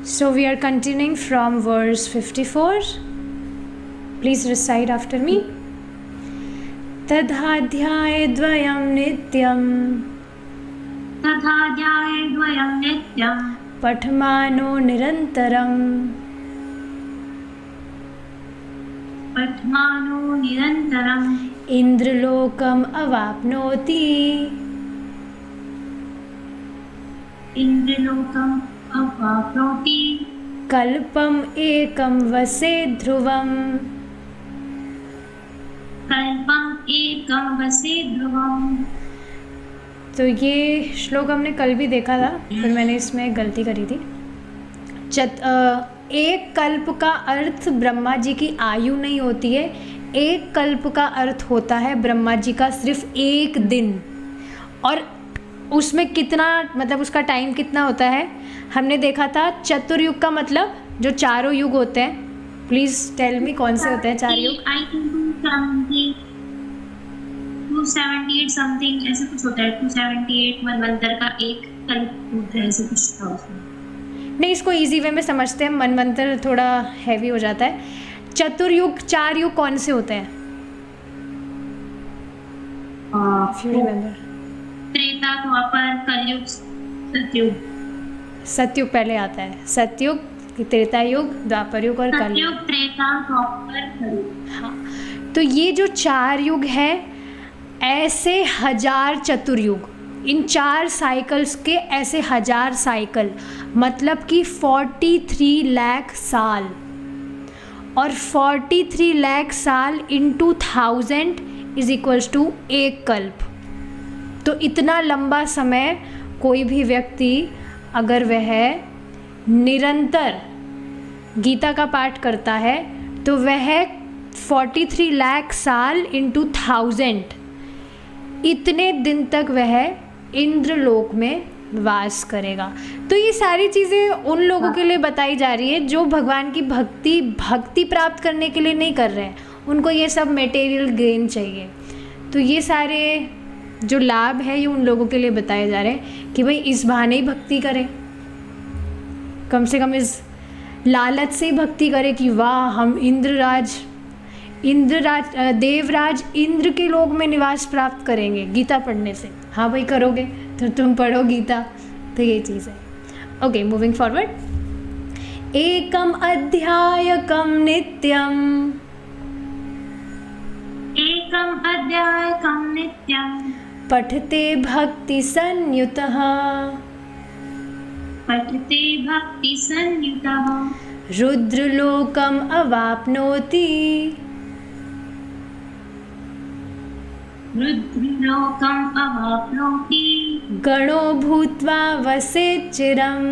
So we are continuing from verse 54. Please recite after me. तथाध्यायद्वयं नित्यं पठमानो निरन्तरं इन्द्रलोकम् अवाप्नोति कल्पम् एकं वसे ध्रुवम्। तो ये श्लोक हमने कल भी देखा था, फिर मैंने इसमें गलती करी थी। एक कल्प का अर्थ ब्रह्मा जी की आयु नहीं होती है, एक कल्प का अर्थ होता है ब्रह्मा जी का सिर्फ एक दिन। और उसमें कितना, मतलब उसका टाइम कितना होता है, हमने देखा था। चतुर्युग का मतलब जो चारों युग होते हैं। प्लीज टेल मी कौन से होते हैं चार युग? 278 समथिंग ऐसे कुछ होता है। 278 मनवंतर का एक कल्प होता है, ऐसे कुछ था उसमें। नहीं, इसको इजी वे में समझते हैं, मनवंतर थोड़ा हैवी हो जाता है। चतुर्युग, चार युग कौन से होते हैं? If you remember. त्रेता, द्वापर, कलयुग, सतयुग। सतयुग पहले आता है। सतयुग, त्रेता युग, द्वापर युग और कलयुग। सतयुग, त्रेता, द्वापर, कलयुग। हाँ, तो ये जो चार युग है, ऐसे 1000 चतुर्युग, इन 4 साइकिल्स के ऐसे 1000 साइकिल, मतलब कि 43 लाख साल। और 43 लाख साल इंटू 1000 इज इक्वल्स टू एक कल्प। तो इतना लंबा समय कोई भी व्यक्ति अगर वह निरंतर गीता का पाठ करता है तो वह 43 लाख साल इंटू 1000 इतने दिन तक वह इंद्रलोक में वास करेगा। तो ये सारी चीज़ें उन लोगों के लिए बताई जा रही है जो भगवान की भक्ति प्राप्त करने के लिए नहीं कर रहे हैं, उनको ये सब मटेरियल गेन चाहिए। तो ये सारे जो लाभ है ये उन लोगों के लिए बताए जा रहे हैं कि भाई इस बहाने ही भक्ति करें, कम से कम इस लालच से ही भक्ति करें कि वाह हम देवराज इंद्र के लोक में निवास प्राप्त करेंगे गीता पढ़ने से। हाँ भाई करोगे तो तुम पढ़ो गीता। तो ये चीज़ है। Okay, moving forward. एकम अध्यायकम नित्यम पठते भक्ति संयुतः रुद्रलोकम अवाप्नोति गणो भूत्वा वसेत् चिरम्।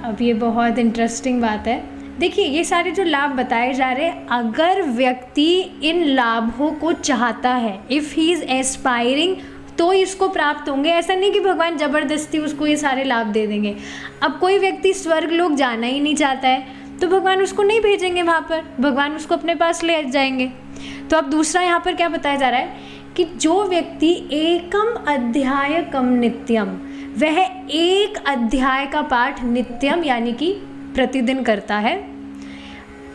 अब ये बहुत इंटरेस्टिंग बात है। देखिए, ये सारे जो लाभ बताए जा रहे हैं, अगर व्यक्ति इन लाभों को चाहता है, इफ़ ही इज़ एस्पायरिंग, तो इसको प्राप्त होंगे। ऐसा नहीं कि भगवान ज़बरदस्ती उसको ये सारे लाभ दे देंगे। अब कोई व्यक्ति स्वर्ग लोक जाना ही नहीं चाहता है तो भगवान उसको नहीं भेजेंगे वहाँ पर, भगवान उसको अपने पास ले जाएंगे। तो अब दूसरा यहाँ पर क्या बताया जा रहा है कि जो व्यक्ति एकम अध्यायकम नित्यम, वह एक अध्याय का पाठ नित्यम यानी कि प्रतिदिन करता है,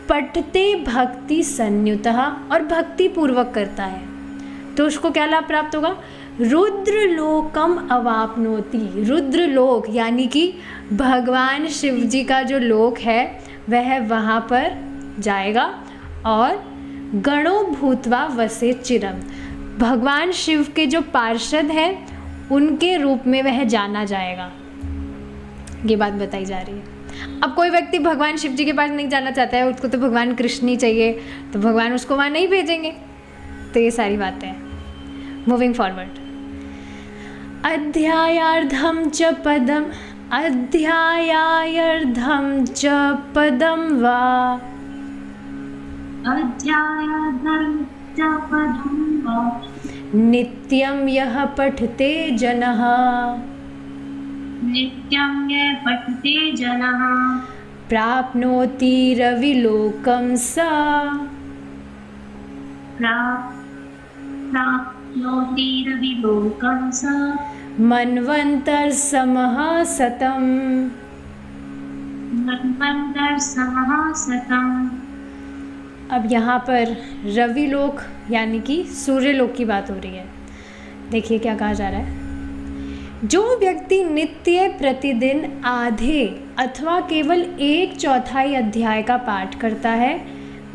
पठते भक्ति संयुतः और भक्ति पूर्वक करता है, तो उसको क्या लाभ प्राप्त होगा? रुद्रलोकम अवाप्नोति। रुद्रलोक यानी कि भगवान शिव जी का जो लोक है वह वहाँ पर जाएगा और गणो भूत्वा वसेत् चिरम, भगवान शिव के जो पार्षद हैं उनके रूप में वह जाना जाएगा। ये बात बताई जा रही है। अब कोई व्यक्ति भगवान शिव जी के पास नहीं जाना चाहता है, उसको तो भगवान कृष्ण ही चाहिए, तो भगवान उसको वहाँ नहीं भेजेंगे। तो ये सारी बातें हैं। Moving forward. अध्यायार्धम च पदम वा नित्यं यः पठते जनः प्राप्नोति रविलोकं स नोतिरविलोकं स मन्वंतर समः सतम। मन्वन्तरसमः शतम्। अब यहाँ पर रविलोक यानी कि सूर्यलोक की बात हो रही है। देखिए क्या कहा जा रहा है। जो व्यक्ति नित्य प्रतिदिन आधे अथवा केवल 1/4 अध्याय का पाठ करता है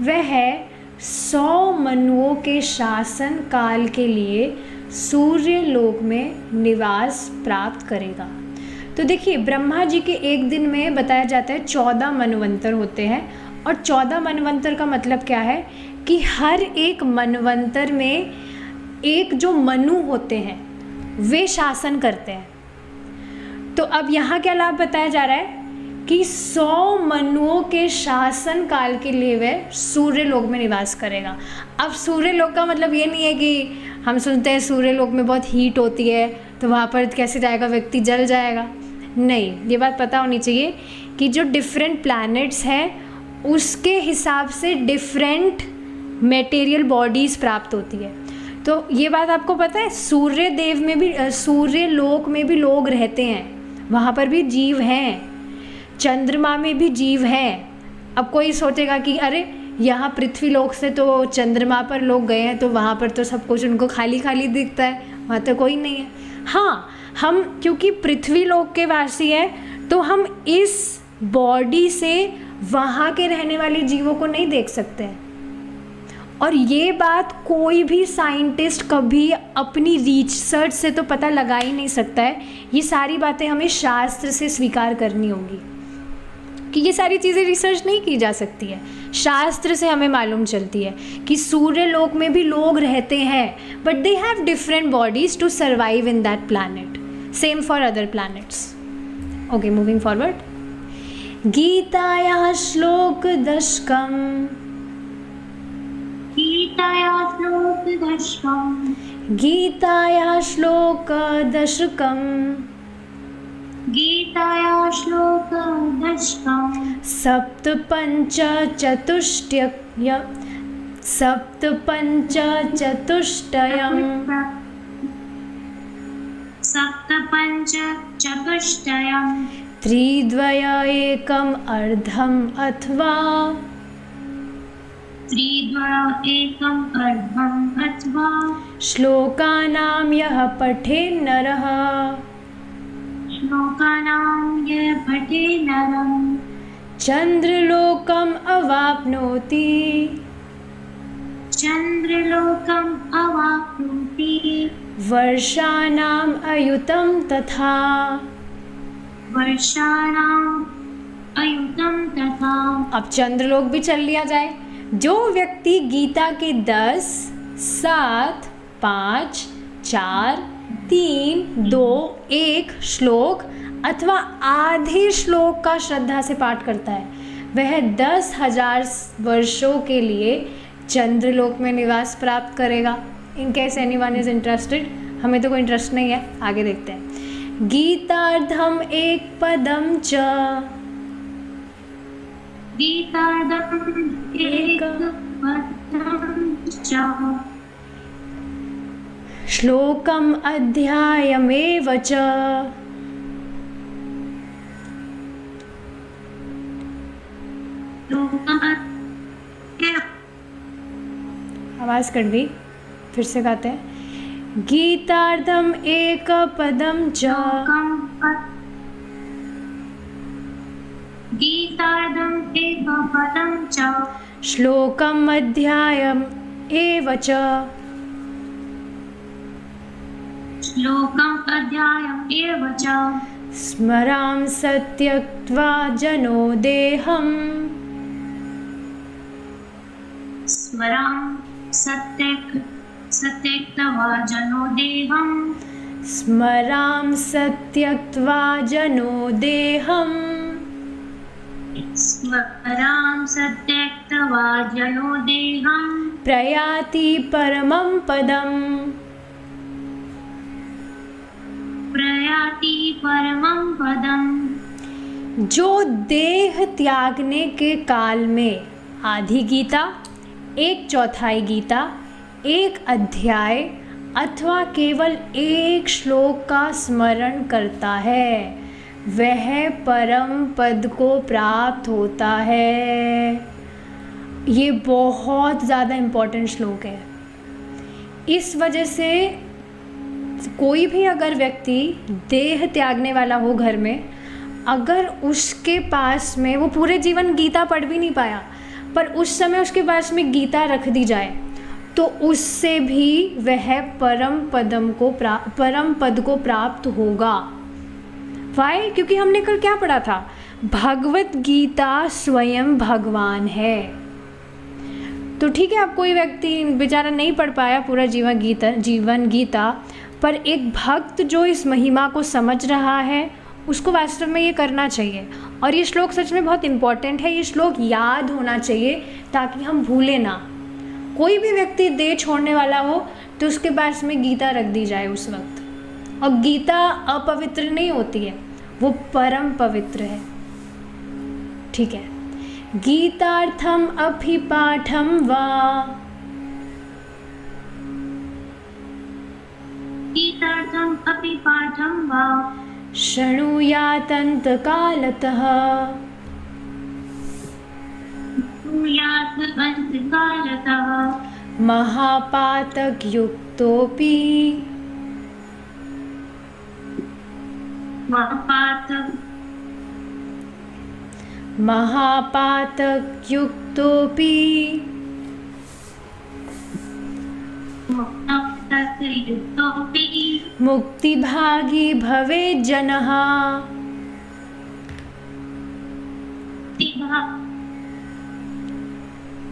वह 100 मनुओं के शासन काल के लिए सूर्य लोक में निवास प्राप्त करेगा। तो देखिए ब्रह्मा जी के एक दिन में बताया जाता है 14 मनवंतर होते हैं। और 14 मनवंतर का मतलब क्या है कि हर एक मनवंतर में एक जो मनु होते हैं वे शासन करते हैं। तो अब यहाँ क्या लाभ बताया जा रहा है कि 100 मनुओं के शासन काल के लिए वह सूर्य लोक में निवास करेगा। अब सूर्य लोक का मतलब ये नहीं है कि हम सुनते हैं सूर्य लोक में बहुत हीट होती है तो वहाँ पर कैसे जाएगा, व्यक्ति जल जाएगा। नहीं, ये बात पता होनी चाहिए कि जो डिफरेंट प्लैनेट्स हैं उसके हिसाब से डिफरेंट मटेरियल बॉडीज़ प्राप्त होती है। तो ये बात आपको पता है, सूर्य देव में भी सूर्य लोक में भी लोग रहते हैं, वहाँ पर भी जीव हैं, चंद्रमा में भी जीव हैं। अब कोई सोचेगा कि अरे यहाँ पृथ्वी लोक से तो चंद्रमा पर लोग गए हैं तो वहाँ पर तो सब कुछ उनको खाली खाली दिखता है, वहाँ तो कोई नहीं है। हाँ, हम क्योंकि पृथ्वी लोक के वासी हैं तो हम इस बॉडी से वहाँ के रहने वाले जीवों को नहीं देख सकते हैं। और ये बात कोई भी साइंटिस्ट कभी अपनी रिसर्च से तो पता लगा ही नहीं सकता है। ये सारी बातें हमें शास्त्र से स्वीकार करनी होगी कि ये सारी चीज़ें रिसर्च नहीं की जा सकती है, शास्त्र से हमें मालूम चलती है कि सूर्य लोक में भी लोग रहते हैं but they have different bodies to survive in that planet, same for other planets. Okay, moving forward. गीतायाः श्लोक दशकम् गीतायाः श्लोकदशकम् गीतायाः श्लोक दशकम् गीतायाः श्लोकदशकम् सप्तपञ्चचतुष्टयम् त्रिद्वय एकम् अर्धम् अथवा श्लोकानां यः पठेन् नरः चंद्रलोकम् अवाप्नोति वर्षाणाम् अयुतं तथा अब चंद्रलोक भी चल लिया जाए। जो व्यक्ति गीता के 10, 7, 5, 4, 3, 2, 1 श्लोक अथवा आधे श्लोक का श्रद्धा से पाठ करता है वह 10,000 वर्षों के लिए चंद्रलोक में निवास प्राप्त करेगा। In case anyone is interested, हमें तो कोई इंटरेस्ट नहीं है, आगे देखते हैं। गीतार्धम एक पदम च श्लोकम अध्यायमेव च आवाज कट गई, फिर से गाते हैं। गीतार्धम एक पदम च श्लोकम अध्यायम एव च स्मरां सत्यक्त्वा जनो देहम् स्मरां सत्यक्त्वा जनो देहम् प्रयाति परमं पदम् जो देह त्यागने के काल में आधी गीता, 1/4 गीता, 1 अध्याय अथवा केवल एक श्लोक का स्मरण करता है वह परम पद को प्राप्त होता है। ये बहुत ज़्यादा इम्पोर्टेंट श्लोक है। इस वजह से कोई भी अगर व्यक्ति देह त्यागने वाला हो घर में, अगर उसके पास में, वो पूरे जीवन गीता पढ़ भी नहीं पाया, पर उस समय उसके पास में गीता रख दी जाए तो उससे भी वह परम पद को प्राप्त होगा। वाई? क्योंकि हमने कल क्या पढ़ा था? भगवत गीता स्वयं भगवान है। तो ठीक है, अब कोई व्यक्ति बेचारा नहीं पढ़ पाया पूरा जीवन गीता, पर एक भक्त जो इस महिमा को समझ रहा है उसको वास्तव में ये करना चाहिए। और ये श्लोक सच में बहुत इम्पॉर्टेंट है। ये श्लोक याद होना चाहिए ताकि हम भूलें ना। कोई भी व्यक्ति देह छोड़ने वाला हो तो उसके पास में गीता रख दी जाए उस वक्त। और गीता अपवित्र नहीं होती है, वो परम पवित्र है। ठीक है। गीतार्थम अपि पाठम वा, गीतार्थम अपि पाठम वा शृणुयातन्त कालतः शृणुयात् अन्तकालतः महापातकयुक्तोऽपि महापातकयुक्तोऽपि मुक्तिभागी भवेत् जनः।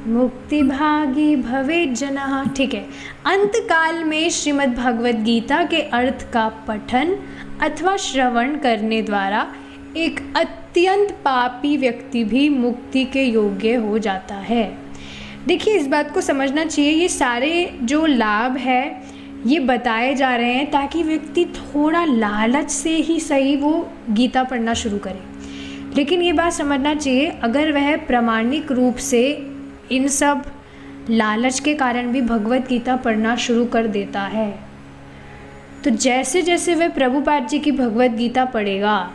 मुक्तिभागी भवेत् जनः। ठीक है। अंतकाल में श्रीमद् भगवद गीता के अर्थ का पठन अथवा श्रवण करने द्वारा एक अत्यंत पापी व्यक्ति भी मुक्ति के योग्य हो जाता है। देखिए, इस बात को समझना चाहिए, ये सारे जो लाभ है ये बताए जा रहे हैं ताकि व्यक्ति थोड़ा लालच से ही सही वो गीता पढ़ना शुरू करे। लेकिन ये बात समझना चाहिए, अगर वह प्रामाणिक रूप से इन सब लालच के कारण भी भगवत गीता पढ़ना शुरू कर देता है तो जैसे जैसे वह प्रभुपाद जी की भगवत गीता पढ़ेगा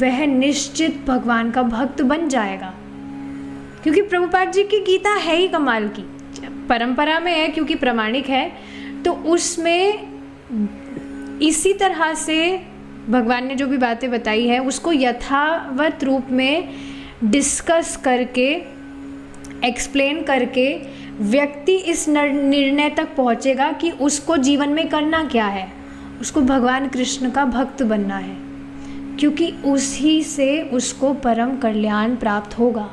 वह निश्चित भगवान का भक्त बन जाएगा। क्योंकि प्रभुपाद जी की गीता है ही कमाल की, परंपरा में है क्योंकि प्रामाणिक है, तो उसमें इसी तरह से भगवान ने जो भी बातें बताई है उसको यथावत रूप में डिस्कस करके, एक्सप्लेन करके व्यक्ति इस निर्णय तक पहुंचेगा कि उसको जीवन में करना क्या है। उसको भगवान कृष्ण का भक्त बनना है, क्योंकि उसी से उसको परम कल्याण प्राप्त होगा।